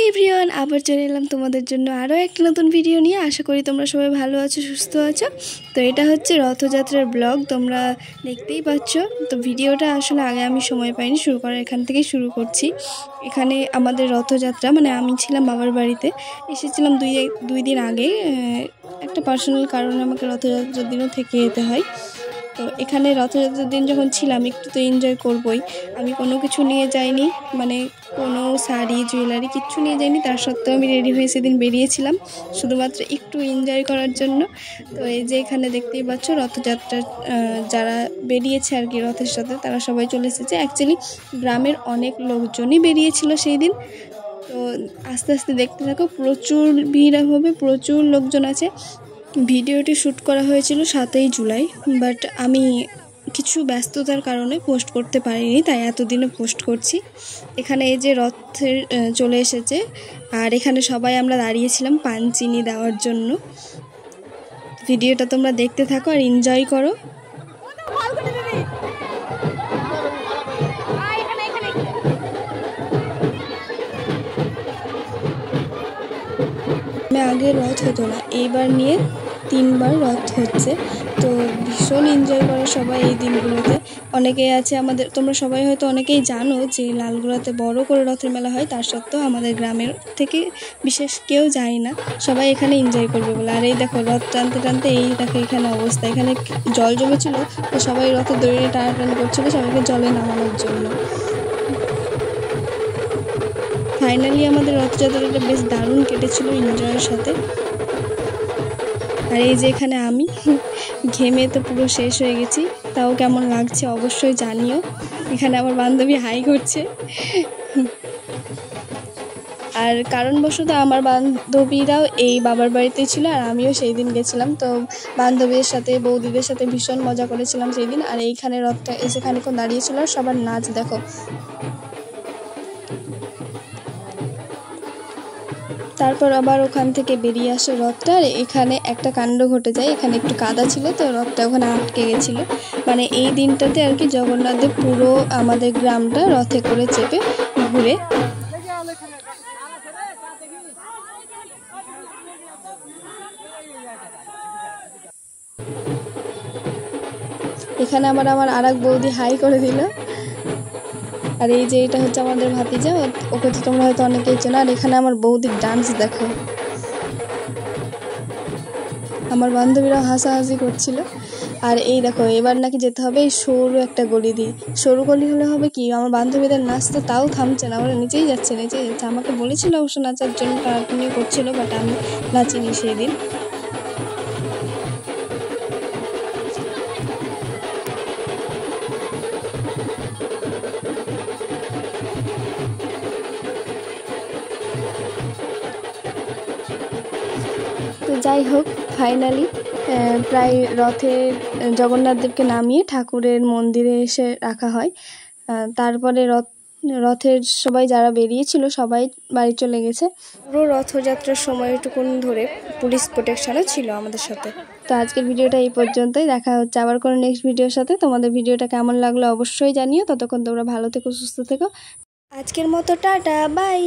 Everyone, আবার চলে এলাম তোমাদের জন্য আরও একটা নতুন ভিডিও নিয়ে। আশা করি তোমরা সবাই ভালো আছো, সুস্থ আছো। তো এটা হচ্ছে রথযাত্রার ব্লগ, তোমরা দেখতেই পাচ্ছ। তো ভিডিওটা আসলে আগে আমি সময় পাইনি শুরু করার, এখান থেকেই শুরু করছি। এখানে আমাদের রথযাত্রা, মানে আমি ছিলাম বাবার বাড়িতে, এসেছিলাম দুই দিন আগে। একটা পার্সোনাল কারণে আমাকে রথযাত্রার দিনও থেকে যেতে হয়। তো এখানে রথযাত্রার দিন যখন ছিলাম একটু তো এনজয় করবই। আমি কোনো কিছু নিয়ে যাইনি, মানে কোনো শাড়ি জুয়েলারি কিচ্ছু নিয়ে যাইনি। তার সত্ত্বেও আমি রেডি হয়ে সেদিন বেরিয়েছিলাম শুধুমাত্র একটু এনজয় করার জন্য। তো এই যে এখানে দেখতেই পাচ্ছ রথযাত্রার যারা বেরিয়েছে আর কি রথের সাথে, তারা সবাই চলে এসেছে। অ্যাকচুয়ালি গ্রামের অনেক লোকজনই বেরিয়েছিল সেই দিন। তো আস্তে আস্তে দেখতে থাকো, প্রচুর ভিড় হবে, প্রচুর লোকজন আছে। ভিডিওটি শ্যুট করা হয়েছিল 7ই জুলাই, বাট আমি কিছু ব্যস্ততার কারণে পোস্ট করতে পারিনি, তাই এতদিনে পোস্ট করছি। এখানে এই যে রথের চলে এসেছে, আর এখানে সবাই আমরা দাঁড়িয়েছিলাম পান চিনি দেওয়ার জন্য। ভিডিওটা তোমরা দেখতে থাকো আর এনজয় করো। আগে রথ হতো না, এইবার নিয়ে 3বার রথ হচ্ছে। তো ভীষণ এনজয় করে সবাই এই দিনগুলোতে। অনেকেই আছে আমাদের, তোমরা সবাই হয়তো অনেকেই জানো যে লালগোলাতে বড় করে রথের মেলা হয়, তার সত্ত্বেও আমাদের গ্রামের থেকে বিশেষ কেউ যায় না, সবাই এখানে এনজয় করবে বলে। আর এই দেখো রথ টানতে টানতে এই দেখো এখানে অবস্থা, এখানে জল জমেছিল, তো সবাই রথের দড়ি টানাটানি করছিল সবাইকে জলে নামানোর জন্য। ফাইনালি আমাদের রথযাত্রাটা বেশ দারুণ কেটেছিল এনজয়ের সাথে। আর এই যে এখানে আমি ঘেমে তো পুরো শেষ হয়ে গেছি, তাও কেমন লাগছে অবশ্যই জানিও। এখানে আমার বান্ধবী হাই করছে। আর কারণবশত আমার বান্ধবীরাও এই বাবার বাড়িতে ছিল, আর আমিও সেই দিন গেছিলাম। তো বান্ধবীর সাথে বৌদিদের সাথে ভীষণ মজা করেছিলাম সেই দিন। আর এইখানে রথটা এসে খানিক্ষণ দাঁড়িয়েছিল, আর সবার নাচ দেখো। তারপর আবার ওখান থেকে বেরিয়ে আসে রথটা। আর এখানে একটা কাণ্ড ঘটে যায়, এখানে একটু কাদা ছিল, তো রথটা ওখানে আটকে গেছিলো। মানে এই দিনটাতে আর কি জগন্নাথদেব পুরো আমাদের গ্রামটা রথে করে চেপে ঘুরে। এখানে আমার আর এক বৌদি হাই করে দিল। আর এই যে এটা হচ্ছে আমাদের ভাতিজা, ওকে তো তোমরা হয়তো অনেকেই চেনো। আর এখানে আমার বৌদির ডান্স দেখো, আমার বান্ধবীরাও হাসাহাসি করছিল। আর এই দেখো এবার নাকি যেতে হবে এই সরু একটা গলি দিয়ে। সরু গলি হলে হবে কি, আমার বান্ধবীদের নাচতে তাও থামছে না, ওরা নিচেই যাচ্ছে। আমাকে বলেছিল অবশ্য নাচার জন্য, টানাটানি করছিল, বাট আমি নাচিনি সেই দিন। তো যাই হোক, ফাইনালি প্রায় রথে জগন্নাথদেবকে নামিয়ে ঠাকুরের মন্দিরে এসে রাখা হয়। তারপরে রথের সবাই যারা বেরিয়েছিল সবাই বাড়ি চলে গেছে। পুরো রথযাত্রার সময়টুকুন ধরে পুলিশ প্রোটেকশনও ছিল আমাদের সাথে। তো আজকের ভিডিওটা এই পর্যন্তই, দেখা হচ্ছে আবার কোনো নেক্সট ভিডিওর সাথে। তোমাদের ভিডিওটা কেমন লাগলো অবশ্যই জানিও। ততক্ষণ তোমরা ভালো থেকো, সুস্থ থেকো। আজকের মতো টাটা, বাই।